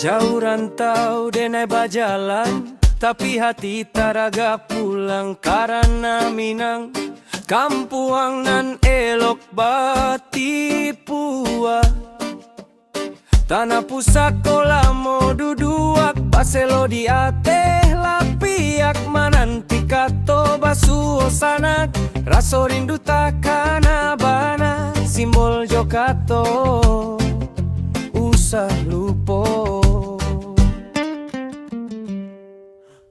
Jauh rantau denai bajalan, tapi hati taraga pulang karena Minang kampuang nan elok bati pua. Tanah pusako lamo duduak paselo di ateh lapiak mananti kato basuo sanak raso rindu takana bana simbol jokato usah lupo.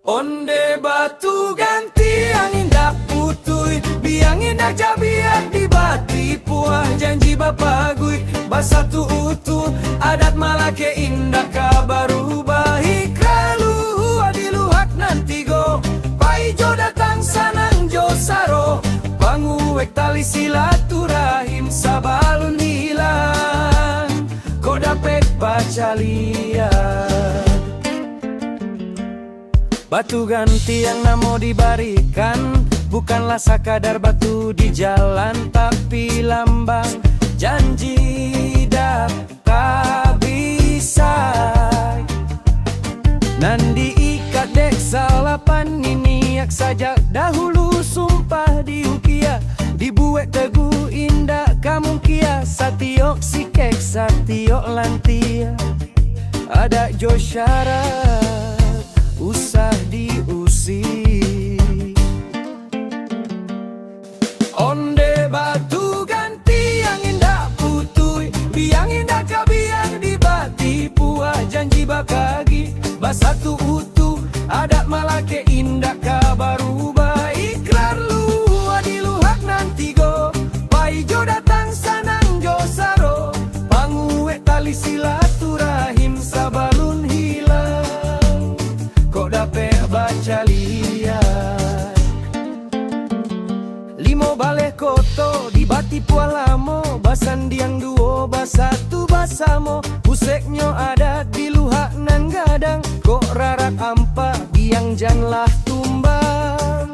Onde batu ganti yang indah putui, biang indah jabiak di bati puah janji bapa gui basatu utuh adat malake indah kabaru baik lalu adiluhak nanti go paijo datang sanang jo saro panguwek tali silaturahim sabalun hilang kau dapet baca liat. Batu ganti yang namo dibarikan bukanlah sakadar batu di jalan, tapi lambang janji dapat bisa. Nan diikat dek salapan niniak saja dahulu sumpah diukia dibuat teguh indah kamu kia satiok sikek satiok lantia ada jo syarat usah diusir. Onde batu ganti yang indah putui, biang indah kabiang di bati puah janji bakagi basatu utuh adat malake indah kabaru baik lalu adiluhak nanti go paijo datang sanang jo saro panguwek tali silaturahim sabalun hilang kok dapet baca liat. Limo baleh koto di bati pualamo basandiang duo basatu basamo puseknyo ada di luhak nan gadang kok rarak ampa biang janlah tumbang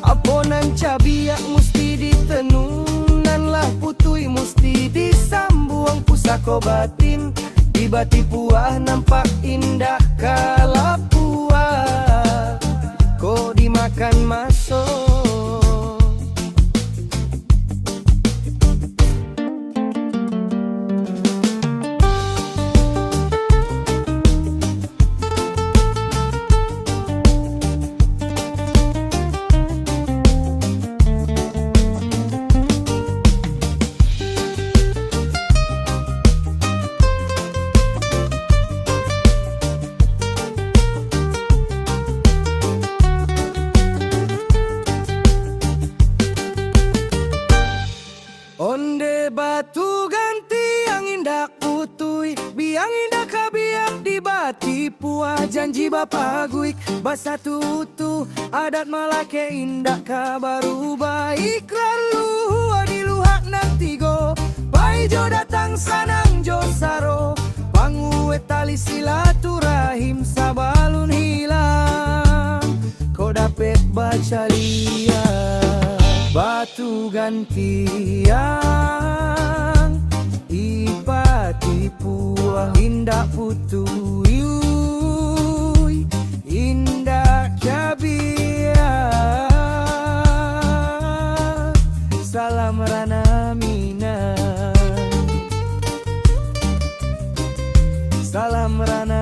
aponan cabiak musti ditenunan lah putui musti disambuang pusako batin di bati puah nampak indah kalapua kok dimakan masuk. Onde batu ganti yang indah putui, biang indah kabiak di bati puah janji bapa guik basatu utuh adat malake indah kabaru baik lalu adiluhak nanti go paijo datang sanang jo saro panguwek tali silaturahim sabalun hilang kau dapet baca liat. Batu ganti yang ipati puah indah putui indah kabiak salam rana Minang salam rana